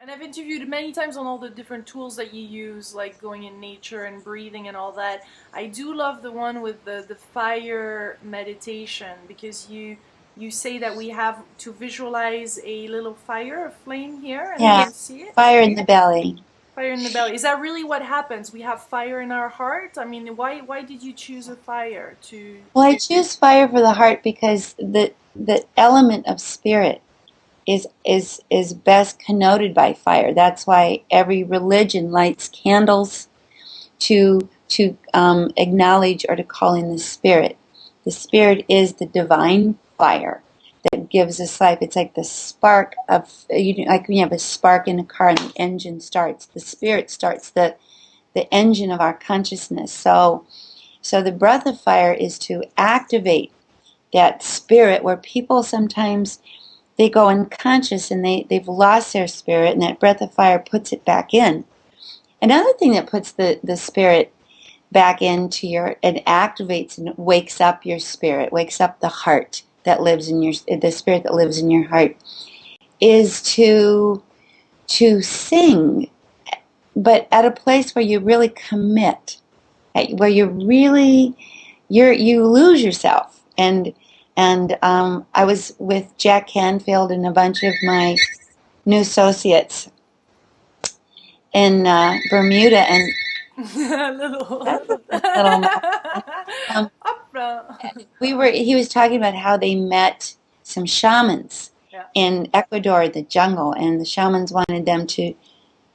And I've interviewed many times on all the different tools that you use, like going in nature and breathing and all that. I do love the one with the fire meditation because you say that we have to visualize a little fire, a flame here, and Yeah, then see it. fire in the belly. Fire in the belly. Is that really what happens? We have fire in our heart? I mean, why did you choose a fire to Well, I choose fire for the heart because the element of spirit is best connoted by fire. That's why every religion lights candles to acknowledge or to call in the spirit. The spirit is the divine fire that gives us life. It's like the spark of like when you have a spark in a car and the engine starts. The spirit starts the engine of our consciousness. So the breath of fire is to activate that spirit where people sometimes they go unconscious and they've lost their spirit, and that breath of fire puts it back in. Another thing that puts the spirit back into your and activates and wakes up your spirit, wakes up the heart that lives in your the spirit that lives in your heart is to sing, but at a place where you really commit, where you really you lose yourself. And I was with Jack Canfield and a bunch of my new associates in Bermuda, and that's little a little mess. Um, opera? he was talking about how they met some shamans Yeah. in Ecuador, the jungle, and the shamans wanted them to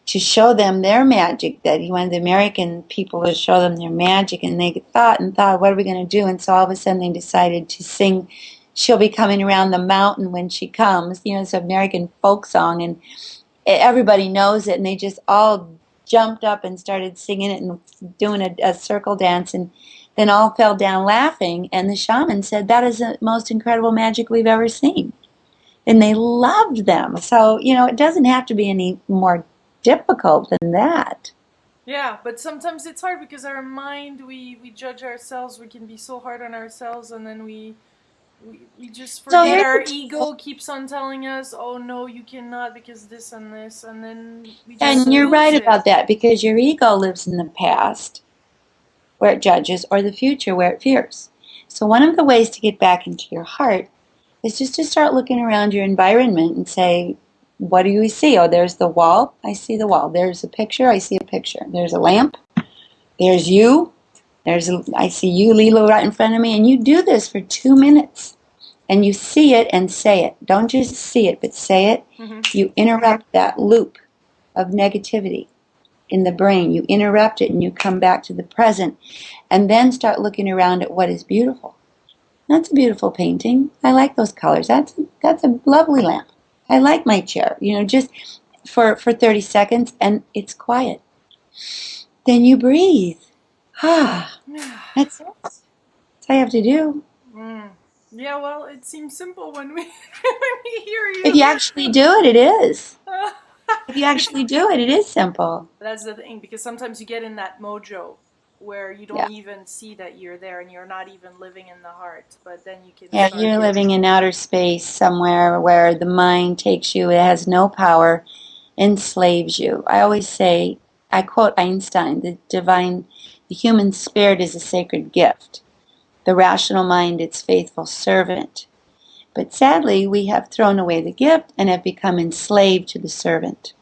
show them their magic, that he wanted the American people to show them their magic, and they thought and thought, what are we going to do? And so all of a sudden they decided to sing She'll Be Coming Around the Mountain When She Comes. It's an American folk song, and everybody knows it, and they just all jumped up and started singing it and doing a circle dance, and then all fell down laughing, and the shaman said, that is the most incredible magic we've ever seen. And they loved them. So, it doesn't have to be any more difficult than that. Yeah, but sometimes it's hard because our mind, we judge ourselves, we can be so hard on ourselves, and then we just So forget. here's Our the tool, ego keeps on telling us, oh no, you cannot because this and this, and then we just and you're lose right it. about that because your ego lives in the past where it judges or the future where it fears. So one of the ways to get back into your heart is just to start looking around your environment and say, what do you see? Oh, there's the wall. I see the wall. There's a picture. I see a picture. There's a lamp. There's you. I see you, Lilo, right in front of me. And you do this for 2 minutes. And you see it and say it. Don't just see it, but say it. Hmm. You interrupt that loop of negativity in the brain. You interrupt it and you come back to the present. And then start looking around at what is beautiful. That's a beautiful painting. I like those colors. That's a lovely lamp. I like my chair. Just for 30 seconds, and it's quiet. Then you breathe. Ah, that's it. That's all you have to do. Mm. Yeah, well, it seems simple when we when we hear If you. you actually do it, it is. If you It's actually do it, it is simple. That's the thing because sometimes you get in that mojo where you don't Yeah. even see that you're there and you're not even living in the heart, but then you can Yeah, start. you're living in outer space somewhere where the mind takes you. It has no power, enslaves you. I always say, I quote Einstein, the human spirit is a sacred gift. The rational mind its faithful servant. But sadly, we have thrown away the gift and have become enslaved to the servant.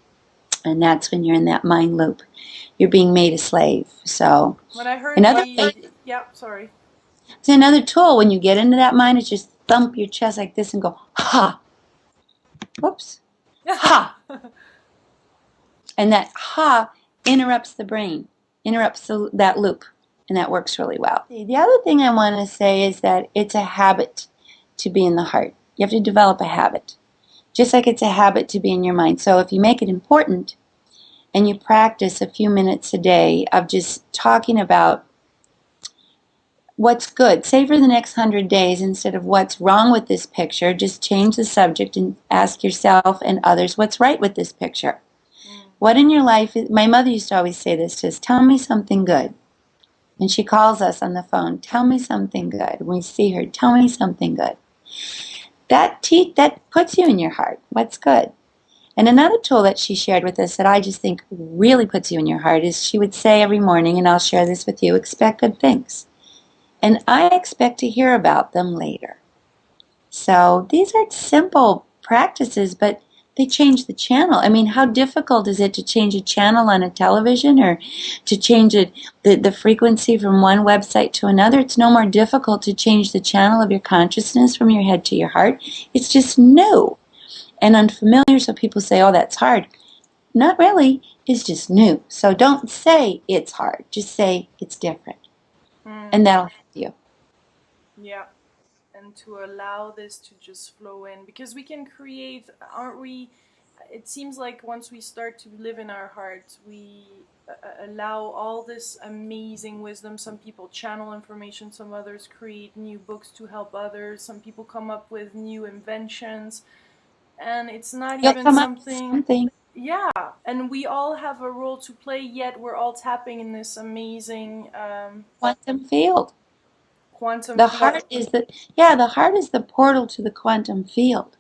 And that's when you're in that mind loop. You're being made a slave. So When I heard another thing, yeah, sorry. it's another tool when you get into that mind is just thump your chest like this and go, ha, whoops, ha. And that ha interrupts the brain, interrupts that loop, and that works really well. The other thing I want to say is that it's a habit to be in the heart. You have to develop a habit, just like it's a habit to be in your mind. So if you make it important and you practice a few minutes a day of just talking about what's good, say for the next 100 days, instead of what's wrong with this picture, just change the subject and ask yourself and others what's right with this picture. Mm. What in your life my mother used to always say this to us, tell me something good. And she calls us on the phone, tell me something good. When we see her, tell me something good. That puts you in your heart. What's good? And another tool that she shared with us that I just think really puts you in your heart is she would say every morning, and I'll share this with you, expect good things. And I expect to hear about them later. So these are simple practices, but they change the channel. I mean, how difficult is it to change a channel on a television or to change the frequency from one website to another? It's no more difficult to change the channel of your consciousness from your head to your heart. It's just new and unfamiliar, so people say, oh, that's hard. Not really. It's just new. So don't say it's hard. Just say it's different. Mm. And that'll help you. Yeah. And to allow this to just flow in, because we can create, aren't we? It seems like once we start to live in our heart, we allow all this amazing wisdom. Some people channel information, some others create new books to help others, some people come up with new inventions, and it's not You'll even come up with something. something. Yeah, and we all have a role to play, yet we're all tapping in this amazing Quantum field. quantum The field. heart is the heart is the portal to the quantum field.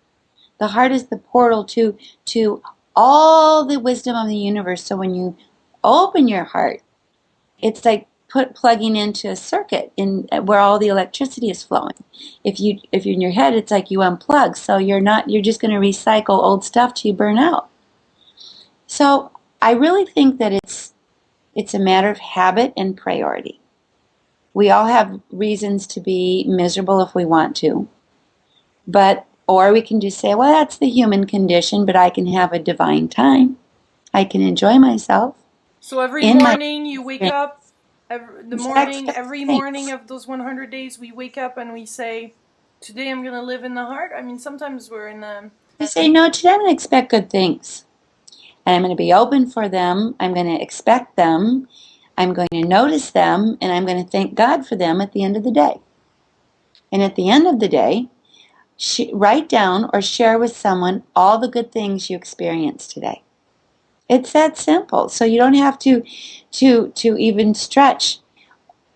The heart is the portal to all the wisdom of the universe. So when you open your heart, it's like plugging into a circuit in where all the electricity is flowing. If you're in your head, it's like you unplug. So you're just going to recycle old stuff till you burn out. So I really think that it's a matter of habit and priority. We all have reasons to be miserable if we want to, or we can just say, well, that's the human condition, but I can have a divine time. I can enjoy myself So every in my morning you wake experience. up, every morning Thanks. of those 100 days, we wake up and we say, today I'm going to live in the heart. I mean, sometimes we're in a. I say, no, today I'm going to expect good things. And I'm going to be open for them. I'm going to expect them. I'm going to notice them. And I'm going to thank God for them at the end of the day. And at the end of the day, write down or share with someone all the good things you experienced today. It's that simple. So you don't have to even stretch.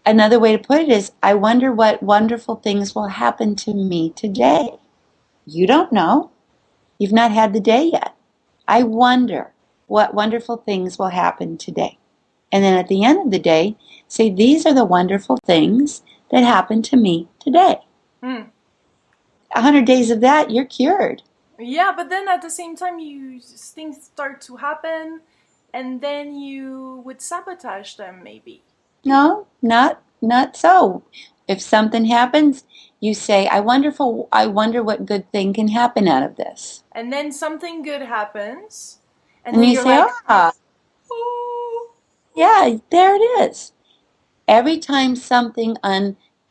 Another way to put it is, I wonder what wonderful things will happen to me today. You don't know. You've not had the day yet. I wonder what wonderful things will happen today. And then at the end of the day, say, these are the wonderful things that happened to me today. Hmm. 100 days of that, you're cured. Yeah, but then at the same time, things start to happen, and then you would sabotage them, maybe. No, not so. If something happens, you say, I wonder what good thing can happen out of this. And then something good happens, and And then you you're say, like, ah, oh. yeah, there it is. Every time something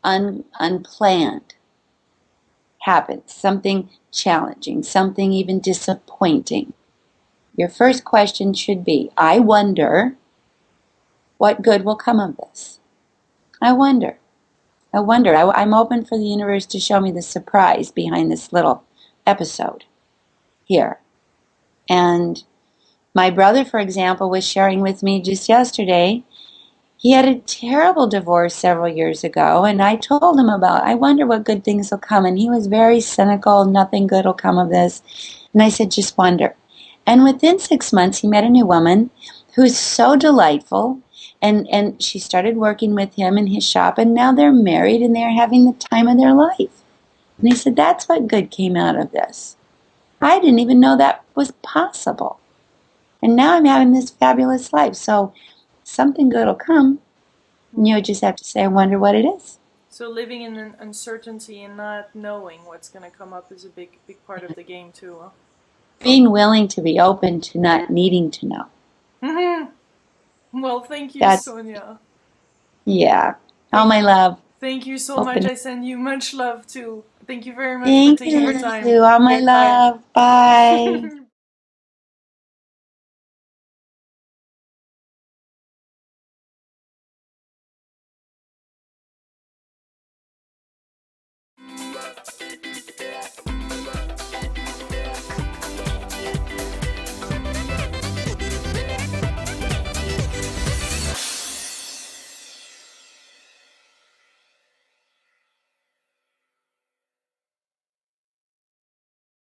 unplanned happens, something challenging, something even disappointing, your first question should be, I wonder what good will come of this. I wonder. I wonder. I'm open for the universe to show me the surprise behind this little episode here. And my brother, for example, was sharing with me just yesterday. He had a terrible divorce several years ago, and I told him I wonder what good things will come. And he was very cynical, nothing good will come of this. And I said, just wonder. And within 6 months, he met a new woman who's so delightful. And she started working with him in his shop, and now they're married and they're having the time of their life. And he said, that's what good came out of this. I didn't even know that was possible. And now I'm having this fabulous life. So something good will come. And you just have to say, I wonder what it is. So living in an uncertainty and not knowing what's going to come up is a big part of the game too. Huh? Being willing to be open to not needing to know. Well, thank you, That's, Sonia. yeah. All Thank my love. Thank you so much. Open. I send you much love too. Thank you very much for Thank taking the you, time. Sue. All my love. Bye.